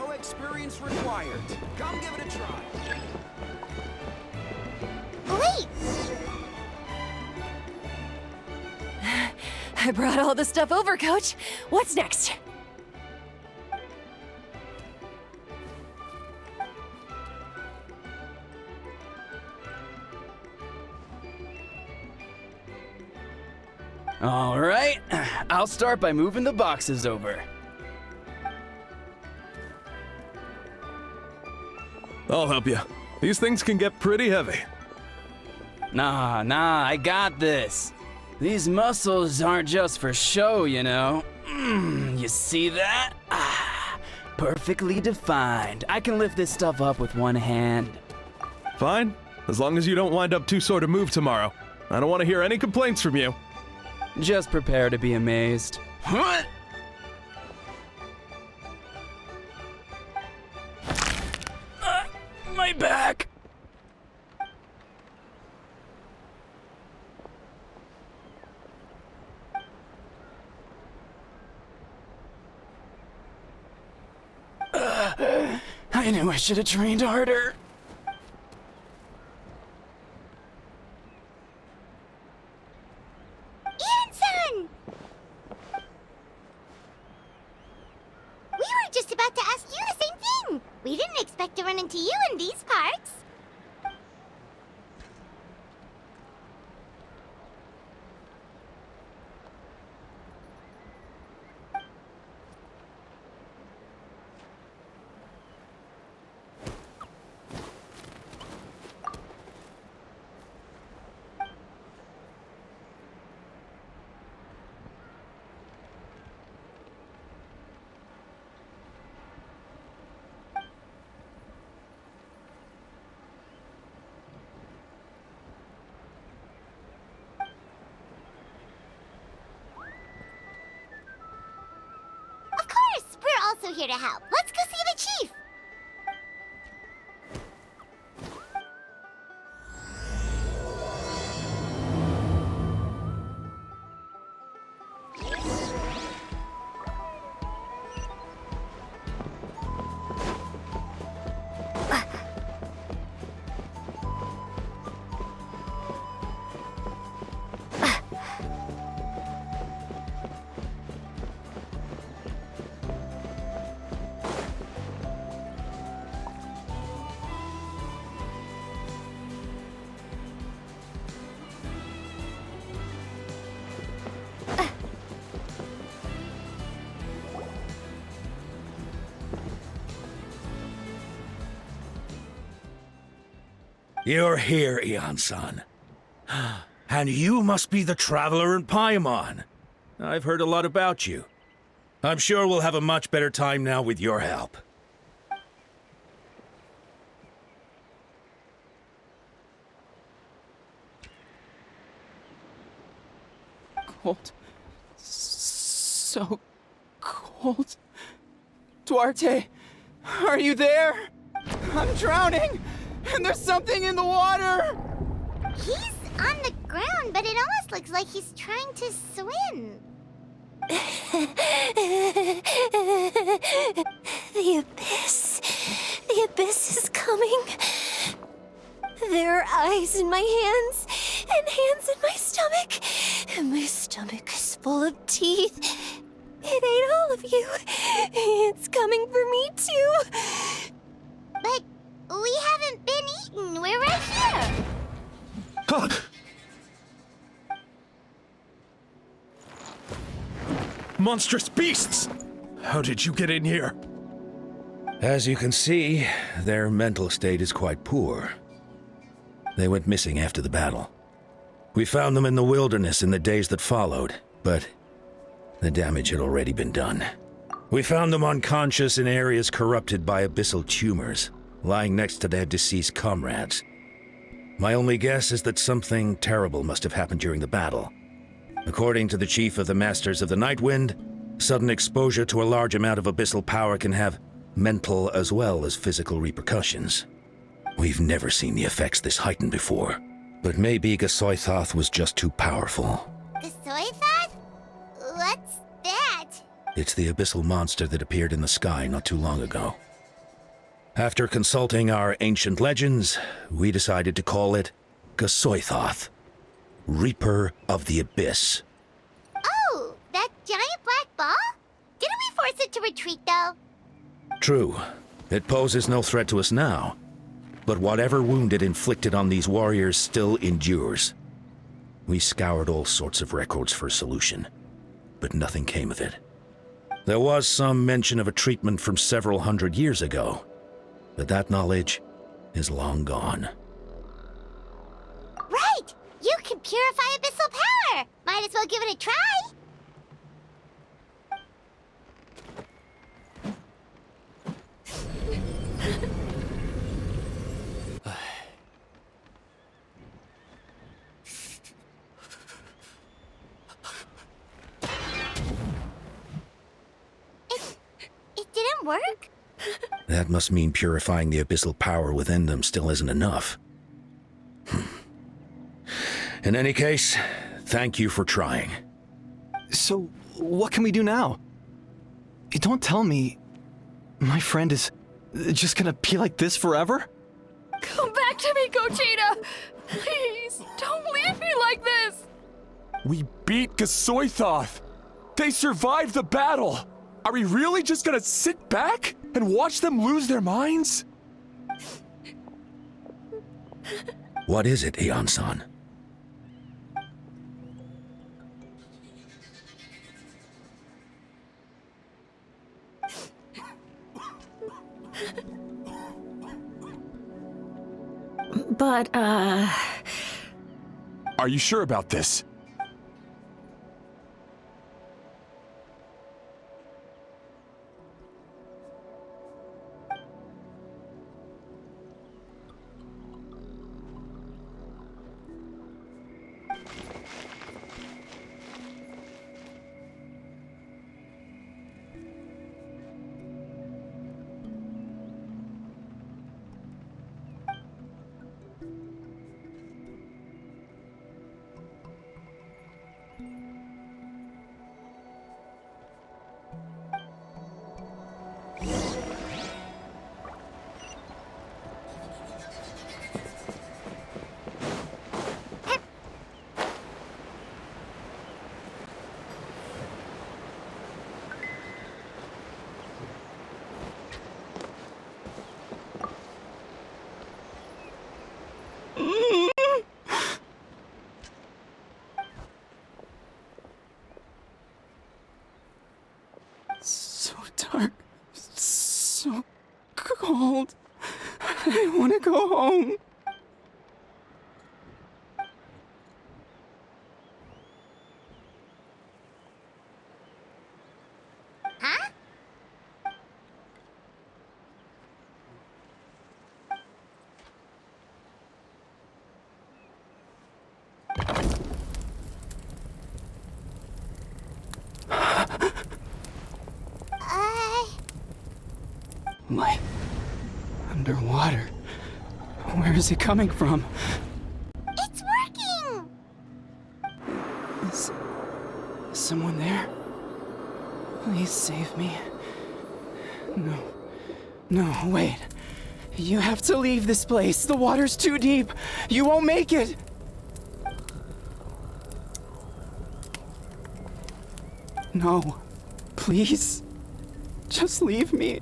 No experience required. Come give it a try. Wait! I brought all the stuff over, Coach. What's next? All right, I'll start by moving the boxes over. I'll help you. These things can get pretty heavy. Nah, I got this. These muscles aren't just for show, you know. You see that? Perfectly defined. I can lift this stuff up with one hand. Fine, as long as you don't wind up too sore to move tomorrow. I don't want to hear any complaints from you. Just prepare to be amazed. What? My back! I knew I should have trained harder. Iansan! We were just about to ask you the same thing. We didn't expect to run into you in these parts. Also here to help. Let's go see the chief. You're here, Iansan. And you must be the traveler in Paimon. I've heard a lot about you. I'm sure we'll have a much better time now with your help. Cold. So cold. Duarte, are you there? I'm drowning! And there's something in the water! He's on the ground, but it almost looks like he's trying to swim. The abyss. The abyss is coming. There are eyes in my hands, and hands in my stomach. And my stomach is full of teeth. It ate all of you. It's coming for me, too. But we haven't been eaten. We're right here. Monstrous beasts! How did you get in here? As you can see, their mental state is quite poor. They went missing after the battle. We found them in the wilderness in the days that followed, but the damage had already been done. We found them unconscious in areas corrupted by abyssal tumors, lying next to their deceased comrades. My only guess is that something terrible must have happened during the battle. According to the chief of the Masters of the Nightwind, sudden exposure to a large amount of abyssal power can have mental as well as physical repercussions. We've never seen the effects this heightened before, but maybe Gosoythoth was just too powerful. Gosoythoth? What's that? It's the abyssal monster that appeared in the sky not too long ago. After consulting our ancient legends, we decided to call it Gosoythoth, Reaper of the Abyss. Oh, that giant black ball? Didn't we force it to retreat, though? True, it poses no threat to us now, but whatever wound it inflicted on these warriors still endures. We scoured all sorts of records for a solution, but nothing came of it. There was some mention of a treatment from several hundred years ago, but that knowledge is long gone. Right! You can purify abyssal power! Might as well give it a try! It didn't work? That must mean purifying the abyssal power within them still isn't enough. In any case, thank you for trying. So, what can we do now? Don't tell me my friend is just gonna be like this forever? Come back to me, Gogeta! Please, don't leave me like this! We beat Gosoythoth! They survived the battle! Are we really just gonna sit back and watch them lose their minds? What is it, Iansan? But, Are you sure about this? So dark, so cold. I want to go home. Huh? Light. Underwater. Where is it coming from? It's working! Is someone there? Please save me. No. No, wait. You have to leave this place. The water's too deep. You won't make it. No. Please. Just leave me.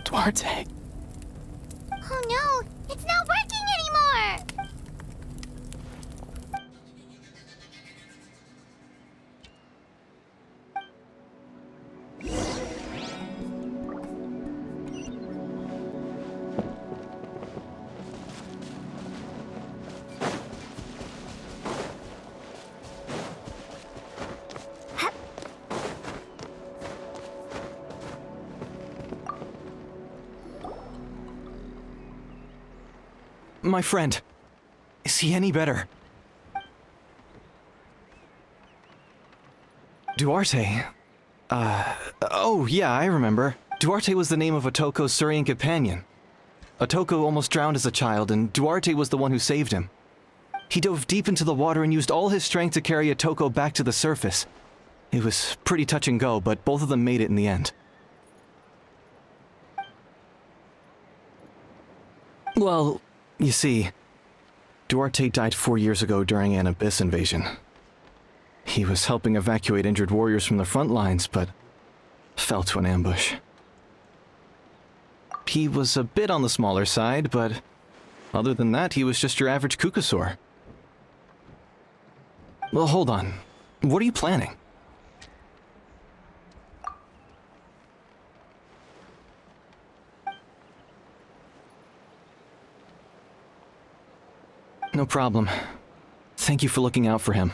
Duarte. Oh no, it's not working anymore! My friend, is he any better? Duarte? Oh yeah, I remember. Duarte was the name of Otoko's Surian companion. Otoko almost drowned as a child, and Duarte was the one who saved him. He dove deep into the water and used all his strength to carry Otoko back to the surface. It was pretty touch and go, but both of them made it in the end. Well, you see, Duarte died 4 years ago during an Abyss invasion. He was helping evacuate injured warriors from the front lines, but fell to an ambush. He was a bit on the smaller side, but other than that, he was just your average Kukasaur. Well, hold on. What are you planning? No problem. Thank you for looking out for him.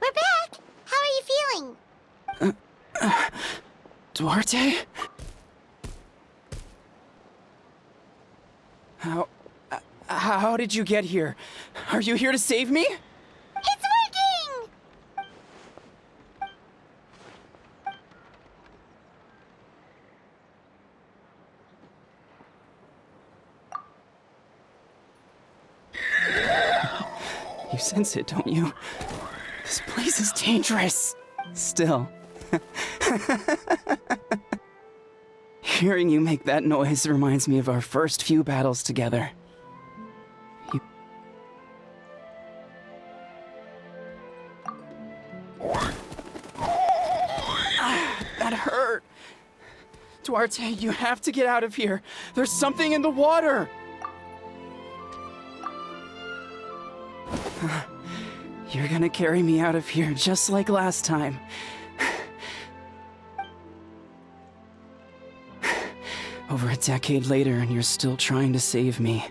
We're back! How are you feeling? Duarte? How did you get here? Are you here to save me? It's working! You sense it, don't you? This place is dangerous. Still. Hearing you make that noise reminds me of our first few battles together. That hurt. Duarte, you have to get out of here. There's something in the water. You're gonna carry me out of here just like last time. Over a decade later, and you're still trying to save me.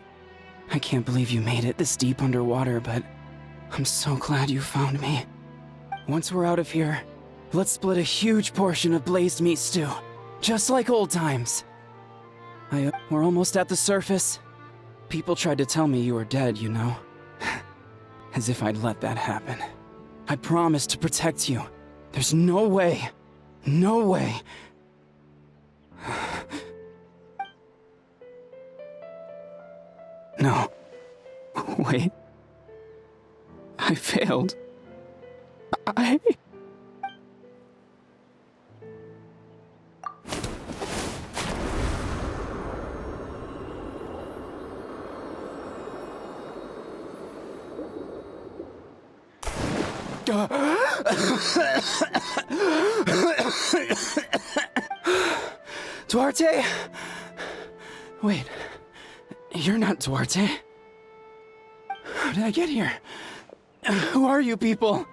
I can't believe you made it this deep underwater, but I'm so glad you found me. Once we're out of here, let's split a huge portion of blazed meat stew, just like old times. We're almost at the surface. People tried to tell me you were dead, you know. As if I'd let that happen. I promised to protect you. There's no way. No way. No. Wait. I failed. Duarte? Wait, you're not Duarte. How did I get here? Who are you people?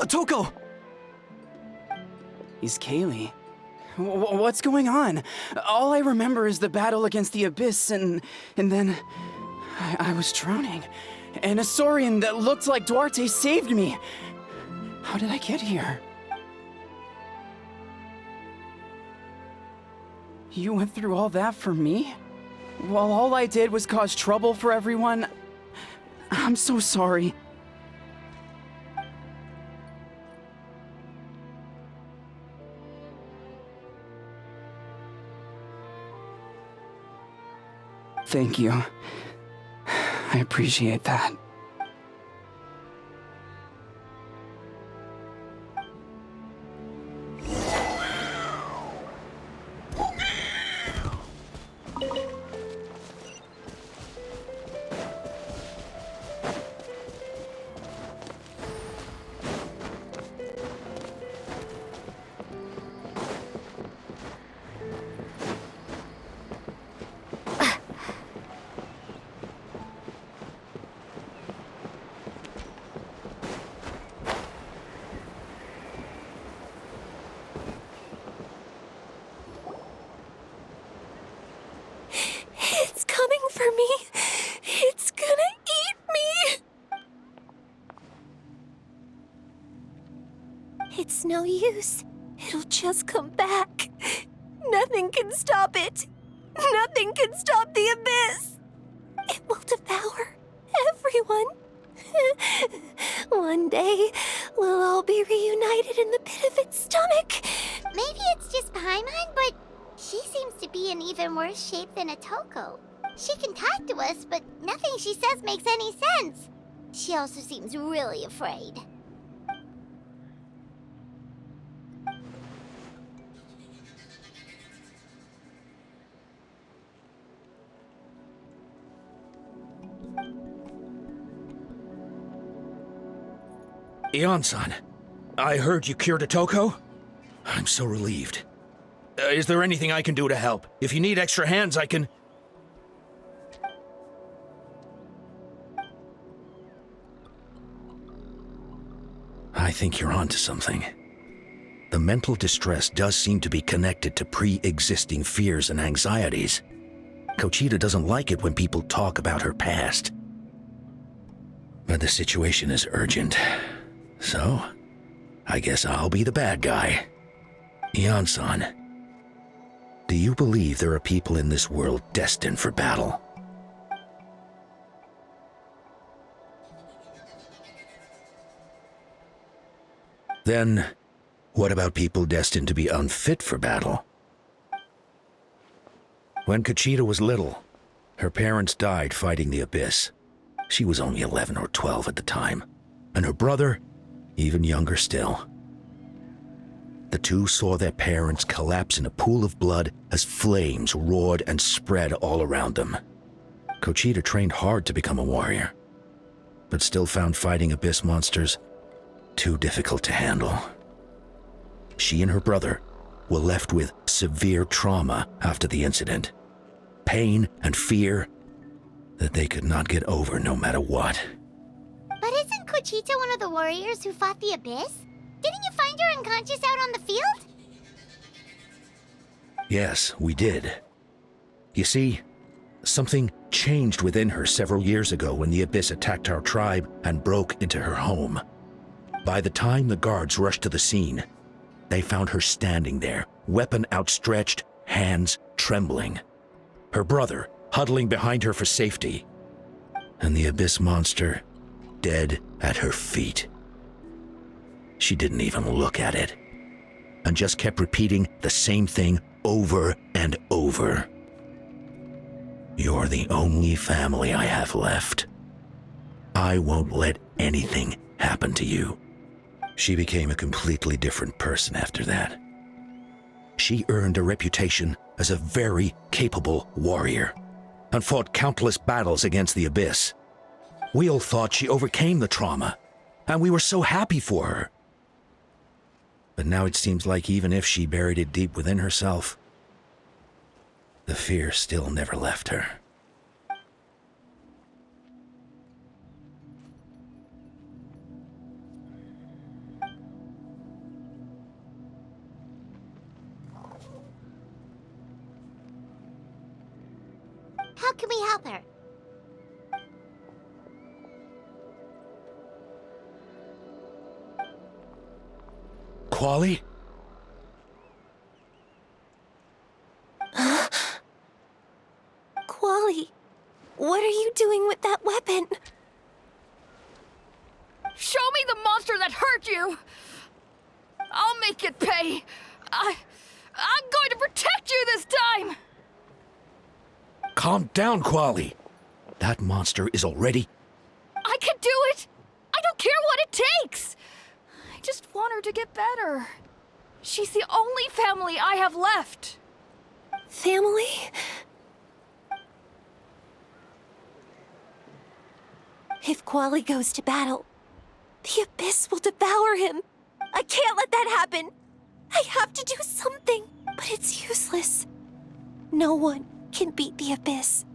Toko! He's Kaylee. What's going on? All I remember is the battle against the Abyss, and then I was drowning. And a Saurian that looked like Duarte saved me. How did I get here? You went through all that for me? While all I did was cause trouble for everyone? I'm so sorry. Thank you. I appreciate that. It's no use. It'll just come back. Nothing can stop it. Nothing can stop the abyss. It will devour everyone. One day, we'll all be reunited in the pit of its stomach. Maybe it's just Paimon, but she seems to be in even worse shape than a Toko. She can talk to us, but nothing she says makes any sense. She also seems really afraid. Iansan, I heard you cured a Toko? I'm so relieved. Is there anything I can do to help? If you need extra hands, I can... I think you're onto something. The mental distress does seem to be connected to pre-existing fears and anxieties. Kochita doesn't like it when people talk about her past. But the situation is urgent. So, I guess I'll be the bad guy. Iansan, do you believe there are people in this world destined for battle? Then, what about people destined to be unfit for battle? When Kochita was little, her parents died fighting the Abyss. She was only 11 or 12 at the time, and her brother, even younger still. The two saw their parents collapse in a pool of blood as flames roared and spread all around them. Kochita trained hard to become a warrior, but still found fighting Abyss monsters too difficult to handle. She and her brother were left with severe trauma after the incident. Pain and fear that they could not get over no matter what. But isn't Kochita one of the warriors who fought the Abyss? Didn't you find her unconscious out on the field? Yes, we did. You see, something changed within her several years ago when the Abyss attacked our tribe and broke into her home. By the time the guards rushed to the scene, they found her standing there, weapon outstretched, hands trembling. Her brother huddling behind her for safety, and the Abyss monster dead at her feet. She didn't even look at it, and just kept repeating the same thing over and over. You're the only family I have left. I won't let anything happen to you. She became a completely different person after that. She earned a reputation as a very capable warrior, and fought countless battles against the Abyss. We all thought she overcame the trauma, and we were so happy for her. But now it seems like even if she buried it deep within herself, the fear still never left her. How can we help her? Quali? Quali, what are you doing with that weapon? Show me the monster that hurt you! I'll make it pay! I'm going to protect you this time! Calm down, Quali. That monster is already... I can do it! I don't care what it takes! I just want her to get better. She's the only family I have left. Family? If Quali goes to battle, the Abyss will devour him. I can't let that happen. I have to do something, but it's useless. No one can beat the Abyss.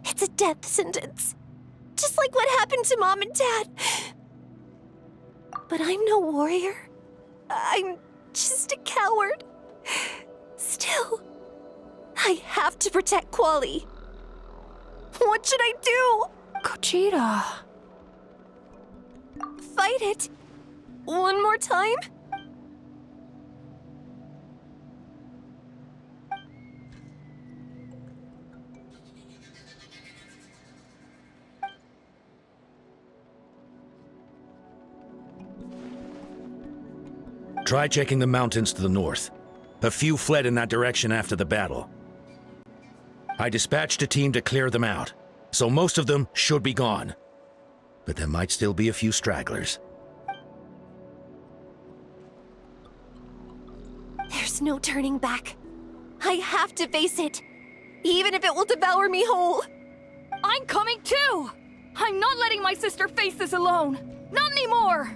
It's a death sentence. Just like what happened to Mom and Dad. But I'm no warrior. I'm just a coward. Still, I have to protect Quali. What should I do? Kochita. Fight it. One more time? Try checking the mountains to the north. A few fled in that direction after the battle. I dispatched a team to clear them out, so most of them should be gone. But there might still be a few stragglers. There's no turning back. I have to face it, even if it will devour me whole. I'm coming too! I'm not letting my sister face this alone! Not anymore!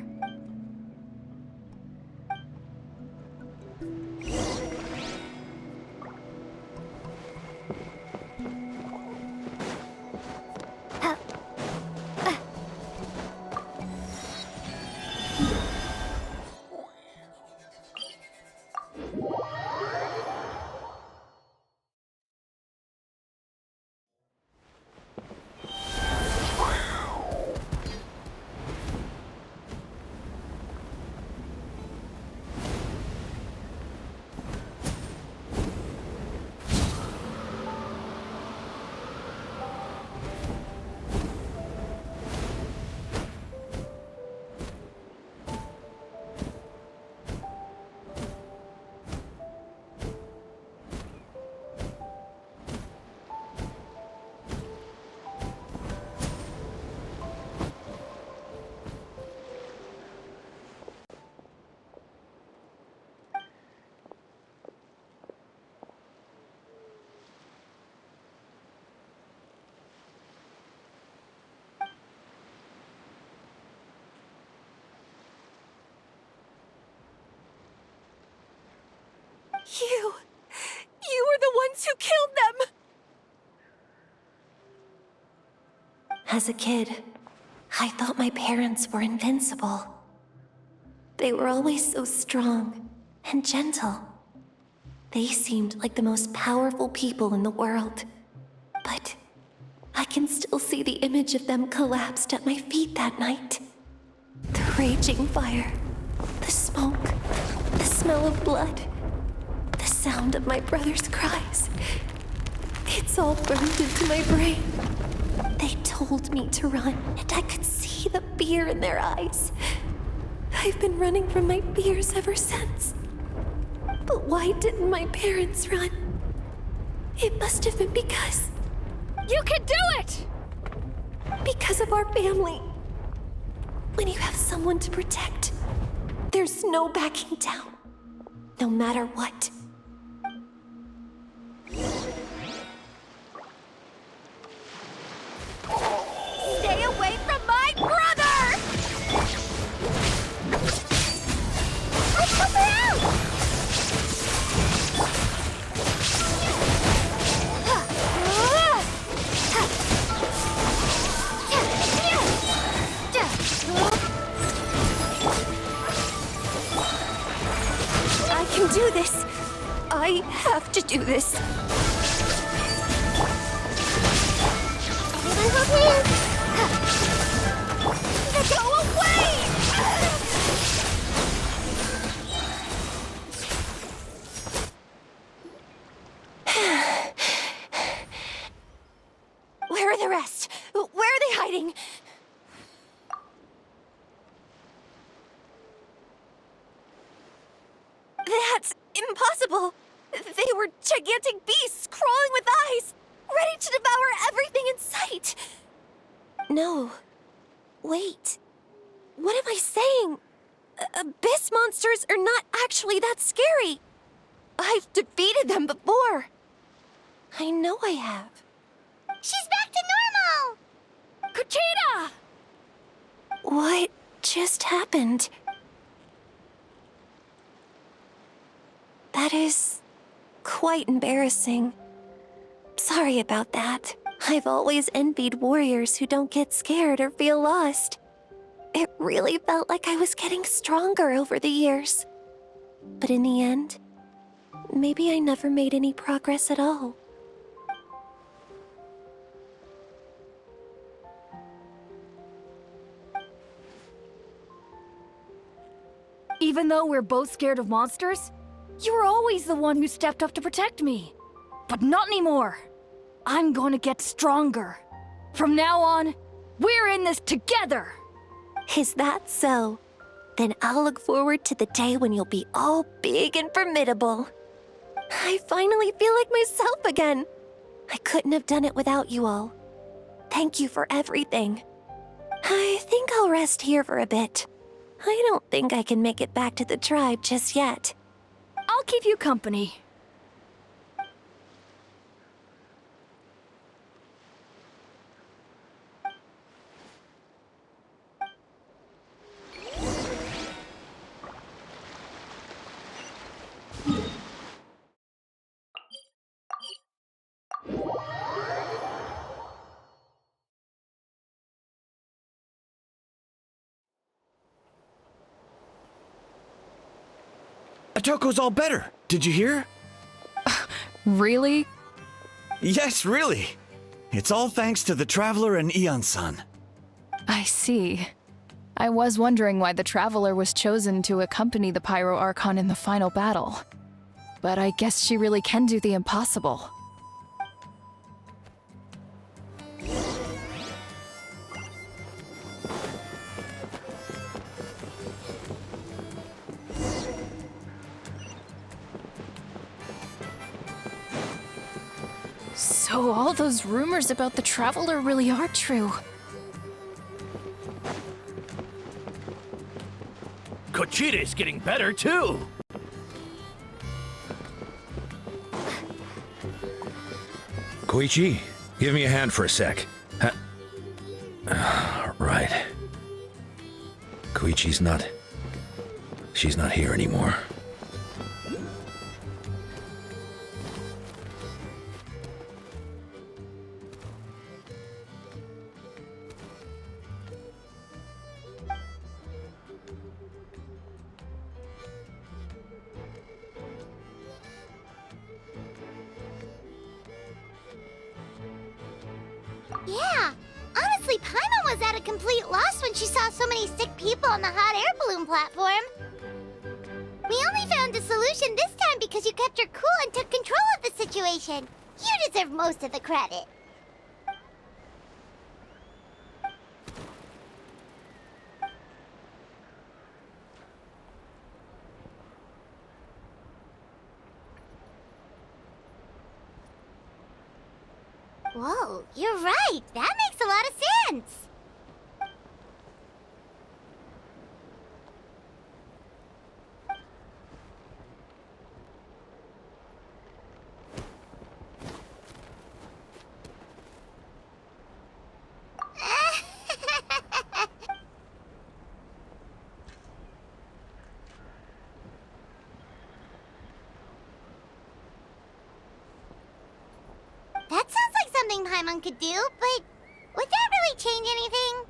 You were the ones who killed them! As a kid, I thought my parents were invincible. They were always so strong and gentle. They seemed like the most powerful people in the world. But I can still see the image of them collapsed at my feet that night. The raging fire, the smoke, the smell of blood, the sound of my brother's cries. It's all burned into my brain. They told me to run, and I could see the fear in their eyes. I've been running from my fears ever since. But why didn't my parents run? It must have been because... You can do it! Because of our family. When you have someone to protect, there's no backing down, no matter what. Stay away from my brother! Let's help her out! I can do this. I have to do this. Go away! Where are the rest? Where are they hiding? That's impossible. They were gigantic beasts crawling with eyes, ready to devour everything in sight. No. Wait. What am I saying? Abyss monsters are not actually that scary. I've defeated them before. I know I have. She's back to normal! Kuchita! What just happened? That is quite embarrassing. Sorry about that. I've always envied warriors who don't get scared or feel lost. It really felt like I was getting stronger over the years. But in the end, maybe I never made any progress at all. Even though we're both scared of monsters, you were always the one who stepped up to protect me. But not anymore. I'm going to get stronger. From now on, we're in this together. Is that so? Then I'll look forward to the day when you'll be all big and formidable. I finally feel like myself again. I couldn't have done it without you all. Thank you for everything. I think I'll rest here for a bit. I don't think I can make it back to the tribe just yet. I'll keep you company. Atoko's all better. Did you hear? Really? Yes, really. It's all thanks to the Traveler and Iansan. I see. I was wondering why the Traveler was chosen to accompany the Pyro Archon in the final battle. But I guess she really can do the impossible. So all those rumors about the Traveler really are true. Kochire's getting better, too! Koichi, give me a hand for a sec. Right. Koichi's not... She's not here anymore. Yeah, honestly, Paimon was at a complete loss when she saw so many sick people on the hot air balloon platform. We only found a solution this time because you kept your cool and took control of the situation. You deserve most of the credit. Whoa, you're right. That makes a lot of sense. That sounds like something Paimon could do, but would that really change anything?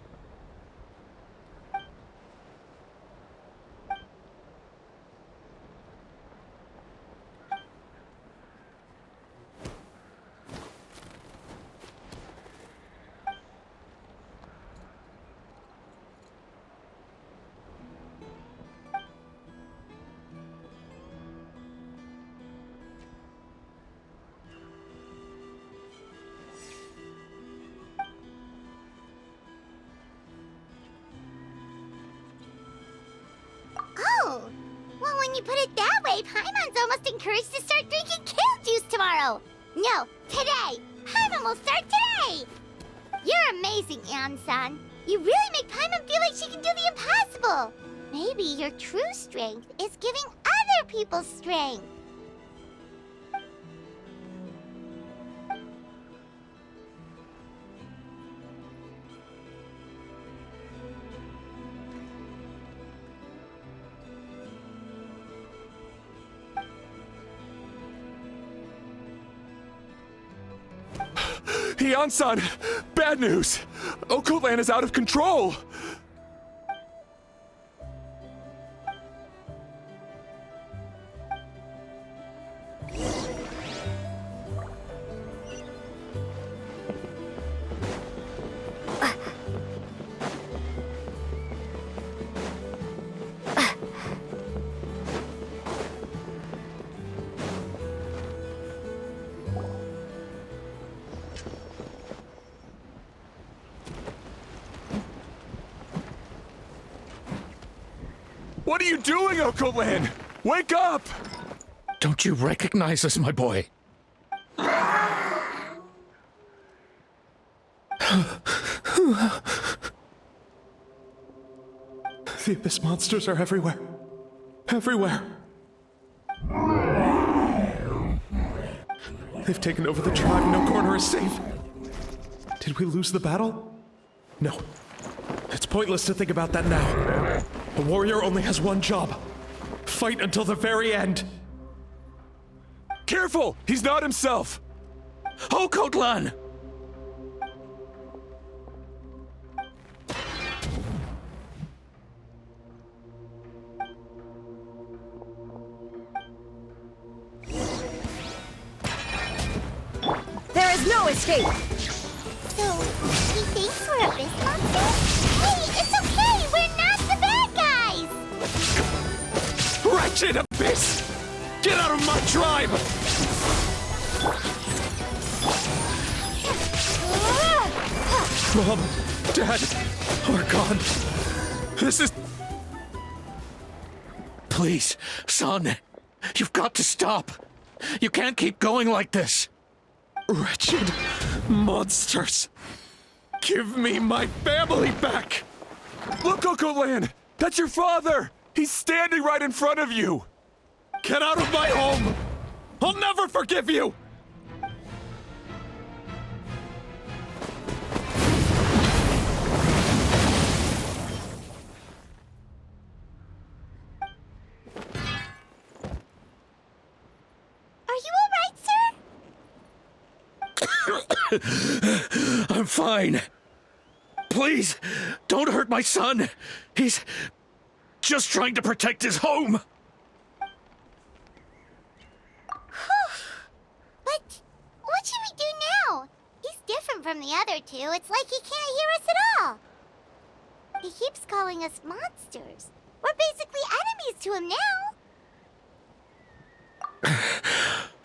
Oh, well, when you put it that way, Paimon's almost encouraged to start drinking kale juice tomorrow. No, today. Paimon will start today. You're amazing, Iansan. You really make Paimon feel like she can do the impossible. Maybe your true strength is giving other people strength. Iansan! Bad news! Okoland is out of control! What are you doing, Okolan? Wake up! Don't you recognize us, my boy? The Abyss monsters are everywhere. Everywhere. They've taken over the tribe. No corner is safe. Did we lose the battle? No. It's pointless to think about that now. A warrior only has one job. Fight until the very end. Careful! He's not himself! Oh, Kotlan! There is no escape! So, he thinks we're Abyss monsters? Hey, it's okay! We're not the bad guys! Wretched Abyss! Get out of my tribe! Mom, Dad, Archon. This is... Please, son. You've got to stop. You can't keep going like this. Wretched monsters. Give me my family back! Look, Okolan! That's your father! He's standing right in front of you! Get out of my home! I'll never forgive you! Are you alright, sir? I'm fine. Please, don't hurt my son. He's just trying to protect his home. But what should we do now? He's different from the other two. It's like he can't hear us at all. He keeps calling us monsters. We're basically enemies to him now.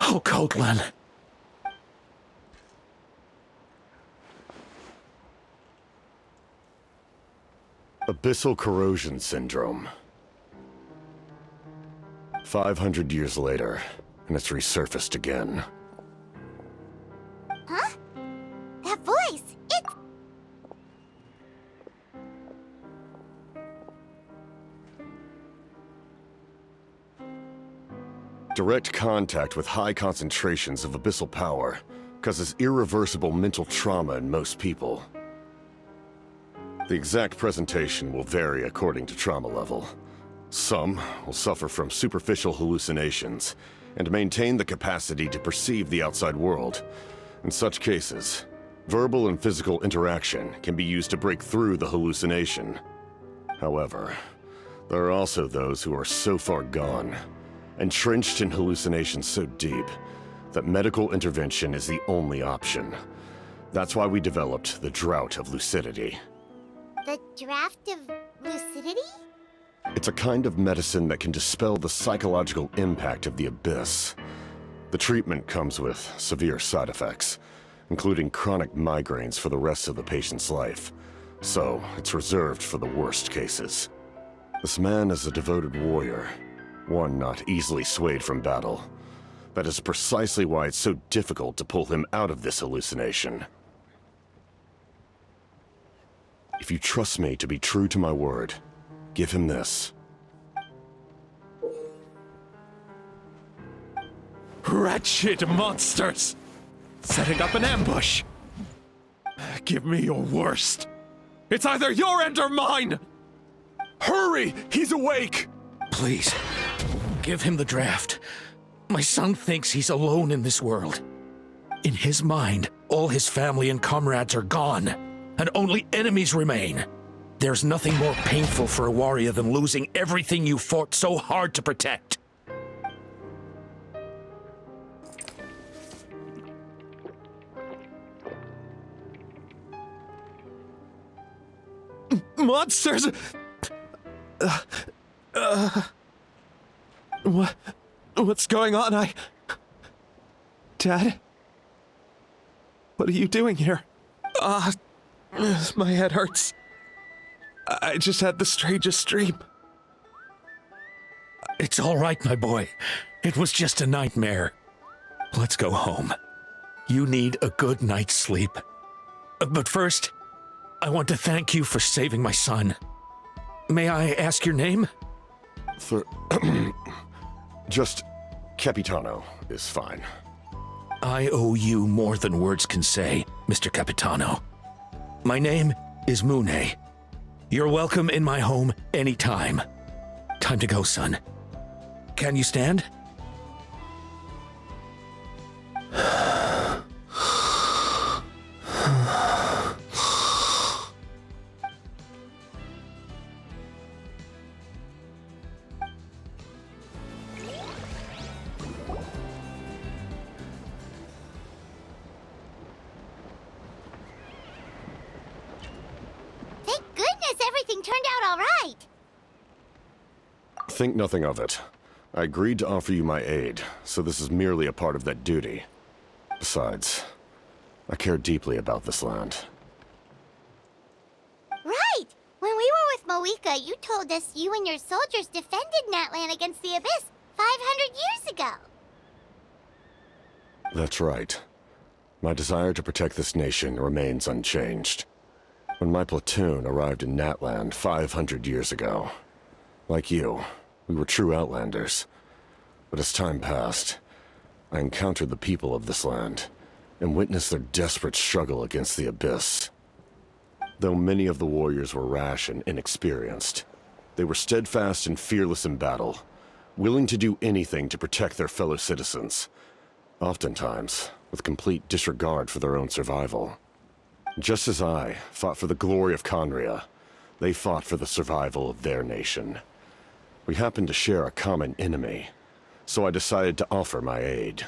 Oh, Kotlan. Abyssal corrosion syndrome. 500 years later, and it's resurfaced again. Huh? That voice! It's... Direct contact with high concentrations of abyssal power causes irreversible mental trauma in most people. The exact presentation will vary according to trauma level. Some will suffer from superficial hallucinations and maintain the capacity to perceive the outside world. In such cases, verbal and physical interaction can be used to break through the hallucination. However, there are also those who are so far gone, entrenched in hallucinations so deep, that medical intervention is the only option. That's why we developed the Drought of Lucidity. The draft of lucidity? It's a kind of medicine that can dispel the psychological impact of the Abyss. The treatment comes with severe side effects, including chronic migraines for the rest of the patient's life. So, it's reserved for the worst cases. This man is a devoted warrior, one not easily swayed from battle. That is precisely why it's so difficult to pull him out of this hallucination. If you trust me to be true to my word, give him this. Wretched monsters! Setting up an ambush! Give me your worst. It's either your end or mine! Hurry! He's awake! Please, give him the draft. My son thinks he's alone in this world. In his mind, all his family and comrades are gone, and only enemies remain. There's nothing more painful for a warrior than losing everything you fought so hard to protect. Monsters! What's going on? Dad? What are you doing here? My head hurts. I just had the strangest dream. It's all right, my boy. It was just a nightmare. Let's go home. You need a good night's sleep. But first, I want to thank you for saving my son. May I ask your name? Just Capitano is fine. I owe you more than words can say, Mr. Capitano. My name is Mune. You're welcome in my home anytime. Time to go, son. Can you stand? Thank goodness everything turned out all right. Think nothing of it. I agreed to offer you my aid, so this is merely a part of that duty. Besides, I care deeply about this land. Right! When we were with Moeka, you told us you and your soldiers defended Natlan against the Abyss 500 years ago. That's right. My desire to protect this nation remains unchanged. When my platoon arrived in Natlan 500 years ago, like you, we were true outlanders. But as time passed, I encountered the people of this land and witnessed their desperate struggle against the Abyss. Though many of the warriors were rash and inexperienced, they were steadfast and fearless in battle, willing to do anything to protect their fellow citizens, oftentimes with complete disregard for their own survival. Just as I fought for the glory of Conria, they fought for the survival of their nation. We happened to share a common enemy, so I decided to offer my aid.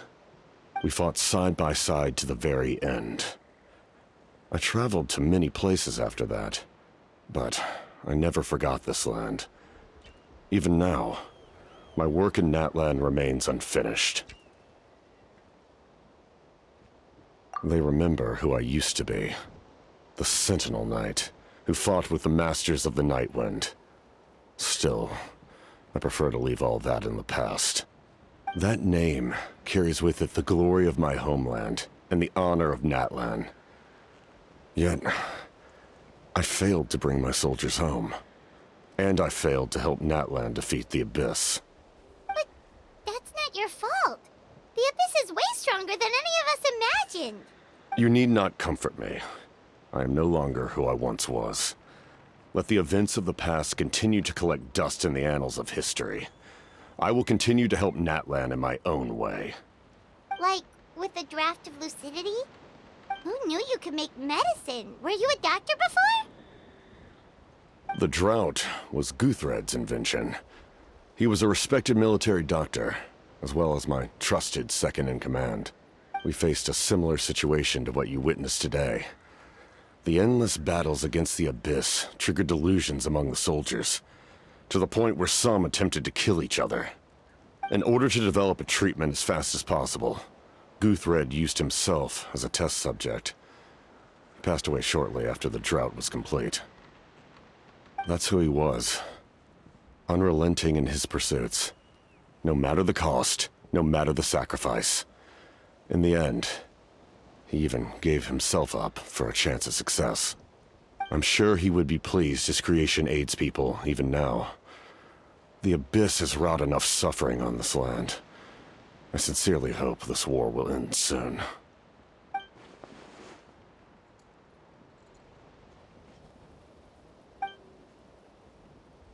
We fought side by side to the very end. I traveled to many places after that, but I never forgot this land. Even now, my work in Natlan remains unfinished. They remember who I used to be. The Sentinel Knight, who fought with the Masters of the Nightwind. Still, I prefer to leave all that in the past. That name carries with it the glory of my homeland and the honor of Natlan. Yet, I failed to bring my soldiers home. And I failed to help Natlan defeat the Abyss. But that's not your fault. The Abyss is way stronger than any of us imagined. You need not comfort me. I am no longer who I once was. Let the events of the past continue to collect dust in the annals of history. I will continue to help Natlan in my own way. Like, with the draft of lucidity? Who knew you could make medicine? Were you a doctor before? The drought was Guthred's invention. He was a respected military doctor, as well as my trusted second-in-command. We faced a similar situation to what you witnessed today. The endless battles against the Abyss triggered delusions among the soldiers, to the point where some attempted to kill each other. In order to develop a treatment as fast as possible, Guthred used himself as a test subject. He passed away shortly after the drought was complete. That's who he was. Unrelenting in his pursuits. No matter the cost, no matter the sacrifice. In the end, he even gave himself up for a chance at success. I'm sure he would be pleased his creation aids people even now. The Abyss has wrought enough suffering on this land. I sincerely hope this war will end soon.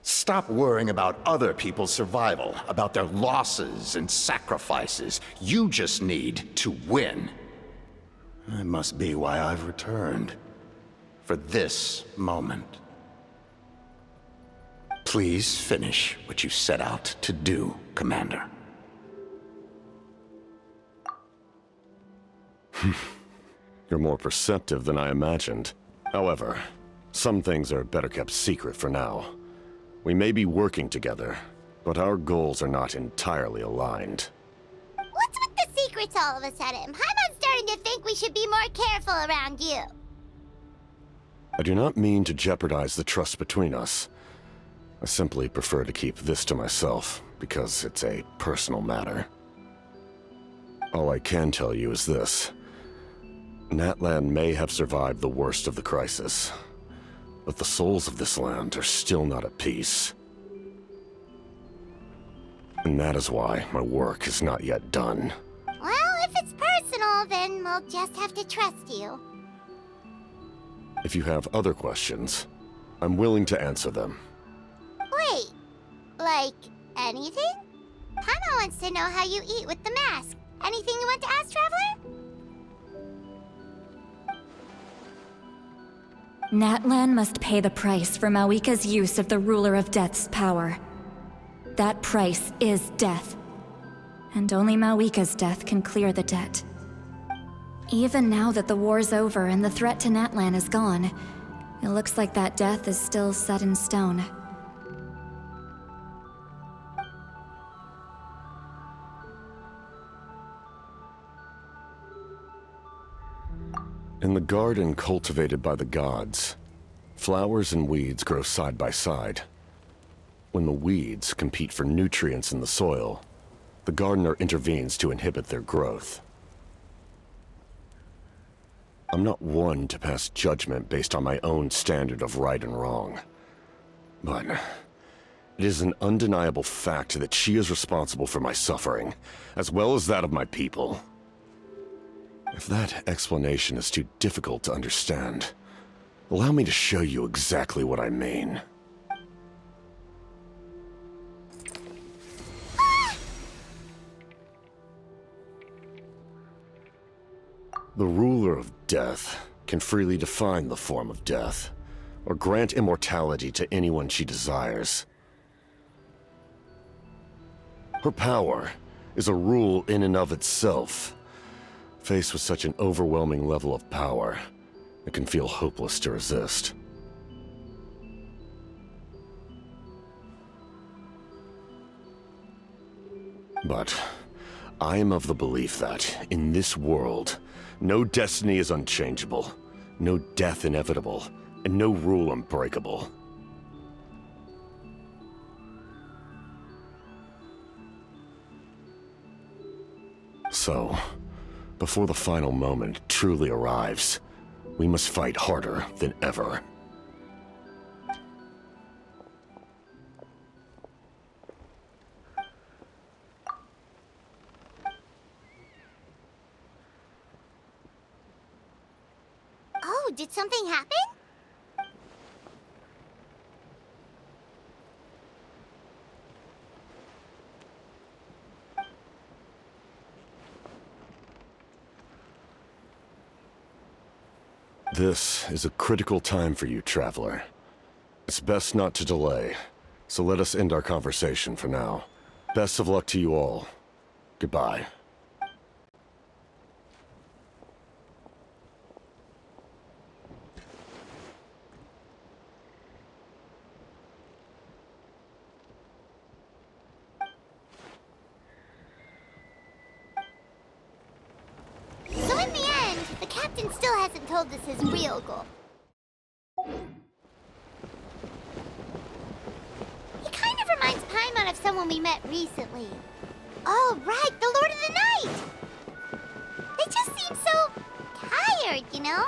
Stop worrying about other people's survival, about their losses and sacrifices. You just need to win. That must be why I've returned. For this moment. Please finish what you set out to do, Commander. You're more perceptive than I imagined. However, some things are better kept secret for now. We may be working together, but our goals are not entirely aligned. What's with the secrets all of a sudden? Paimon's starting to think we should be more careful around you. I do not mean to jeopardize the trust between us. I simply prefer to keep this to myself, because it's a personal matter. All I can tell you is this. Natlan may have survived the worst of the crisis, but the souls of this land are still not at peace. And that is why my work is not yet done. Well, if it's personal, then we'll just have to trust you. If you have other questions, I'm willing to answer them. Wait, like anything? Paimon wants to know how you eat with the mask. Anything you want to ask, Traveler? Natlan must pay the price for Mawika's use of the Ruler of Death's power. That price is death. And only Mawika's death can clear the debt. Even now that the war's over and the threat to Natlan is gone, it looks like that death is still set in stone. In the garden cultivated by the gods, flowers and weeds grow side by side. When the weeds compete for nutrients in the soil, the gardener intervenes to inhibit their growth. I'm not one to pass judgment based on my own standard of right and wrong. But it is an undeniable fact that she is responsible for my suffering, as well as that of my people. If that explanation is too difficult to understand, allow me to show you exactly what I mean. The ruler of death can freely define the form of death, or grant immortality to anyone she desires. Her power is a rule in and of itself. Faced with such an overwhelming level of power, it can feel hopeless to resist. But I am of the belief that, in this world, no destiny is unchangeable, no death inevitable, and no rule unbreakable. So, before the final moment truly arrives, we must fight harder than ever. Oh, did something happen? This is a critical time for you, Traveler. It's best not to delay, so let us end our conversation for now. Best of luck to you all. Goodbye. So in the end, the captain still hasn't told us his real goal. He kind of reminds Paimon of someone we met recently. Oh, right, the Lord of the Night! They just seem so tired, you know?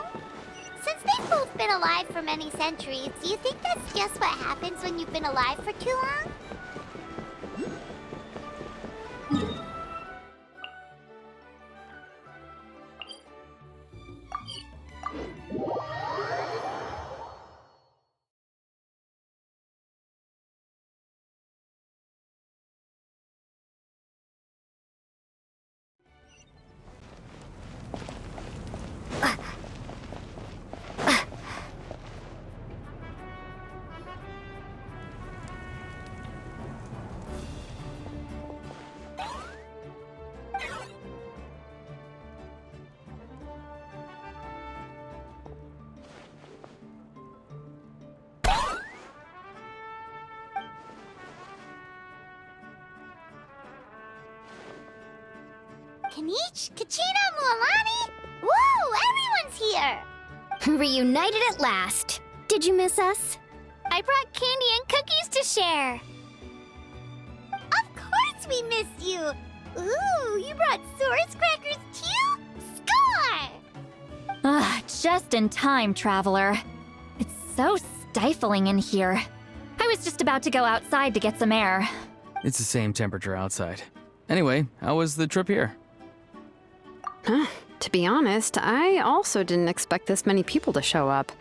Since they've both been alive for many centuries, do you think that's just what happens when you've been alive for too long? Kanich, Kachina, Mualani? Woo, everyone's here! Reunited at last. Did you miss us? I brought candy and cookies to share. Of course we missed you! Ooh, you brought Source Crackers too? Score! Ah, just in time, Traveler. It's so stifling in here. I was just about to go outside to get some air. It's the same temperature outside. Anyway, how was the trip here? To be honest, I also didn't expect this many people to show up.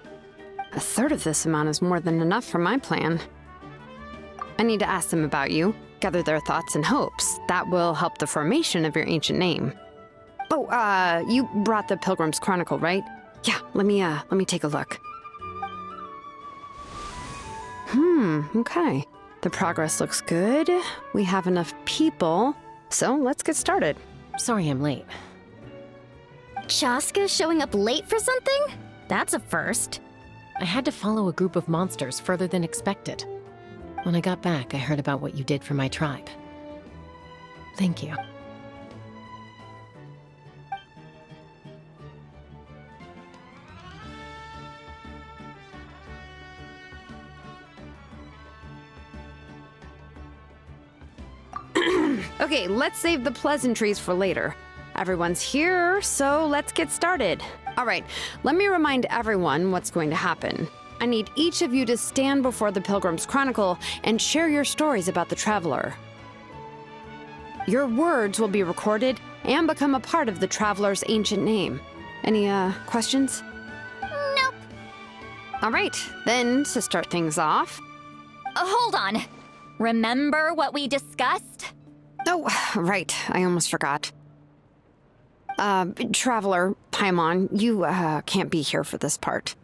A third of this amount is more than enough for my plan. I need to ask them about you, gather their thoughts and hopes. That will help the formation of your ancient name. Oh, you brought the Pilgrim's Chronicle, right? Yeah, let me take a look. Okay. The progress looks good. We have enough people, so let's get started. Sorry I'm late. Chaska showing up late for something? That's a first. I had to follow a group of monsters further than expected. When I got back, I heard about what you did for my tribe. Thank you. Okay, let's save the pleasantries for later. Everyone's here, so let's get started. All right, let me remind everyone what's going to happen. I need each of you to stand before the Pilgrim's Chronicle and share your stories about the Traveler. Your words will be recorded and become a part of the Traveler's ancient name. Any, questions? Nope. All right, then, to start things off... Hold on. Remember what we discussed? Oh, right, I almost forgot. Traveler, Paimon, you, can't be here for this part.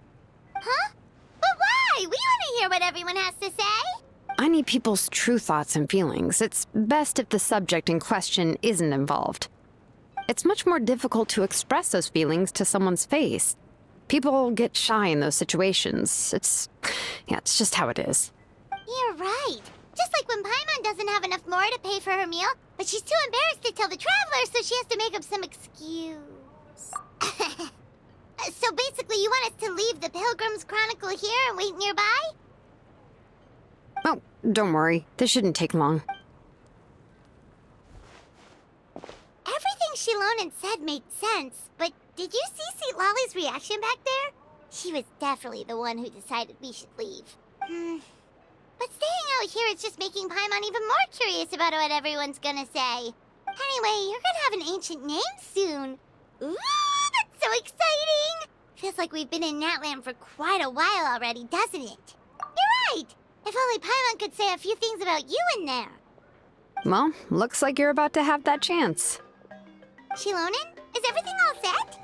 Huh? But why? We want to hear what everyone has to say. I need people's true thoughts and feelings. It's best if the subject in question isn't involved. It's much more difficult to express those feelings to someone's face. People get shy in those situations. It's just how it is. You're right. Just like when Paimon doesn't have enough more to pay for her meal, but she's too embarrassed to tell the Traveler, so she has to make up some excuse. So basically, you want us to leave the Pilgrim's Chronicle here and wait nearby? Oh, don't worry. This shouldn't take long. Everything Shilonen said made sense, but did you see St. Lolly's reaction back there? She was definitely the one who decided we should leave. But staying out here is just making Paimon even more curious about what everyone's gonna say. Anyway, you're gonna have an ancient name soon. Ooh, that's so exciting! Feels like we've been in Natland for quite a while already, doesn't it? You're right! If only Paimon could say a few things about you in there. Well, looks like you're about to have that chance. Shilonen, is everything all set?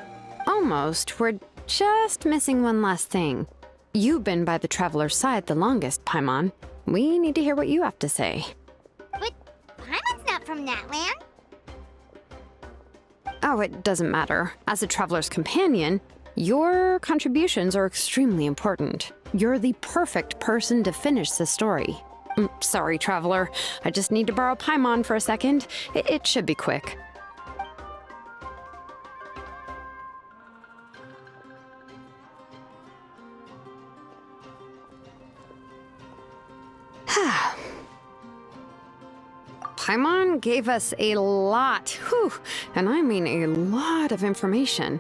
Almost. We're just missing one last thing. You've been by the Traveler's side the longest, Paimon. We need to hear what you have to say. But Paimon's not from Natland. Oh, it doesn't matter. As a Traveler's companion, your contributions are extremely important. You're the perfect person to finish the story. Sorry, Traveler. I just need to borrow Paimon for a second. It should be quick. Paimon gave us a lot, and I mean a lot of information.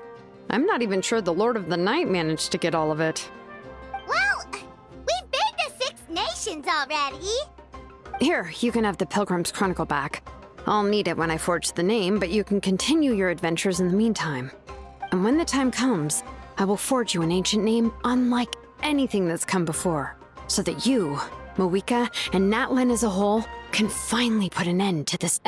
I'm not even sure the Lord of the Night managed to get all of it. Well, we've been to 6 nations already. Here, you can have the Pilgrim's Chronicle back. I'll need it when I forge the name, but you can continue your adventures in the meantime. And when the time comes, I will forge you an ancient name unlike anything that's come before, so that you, Moeka, and Natlan as a whole can finally put an end to this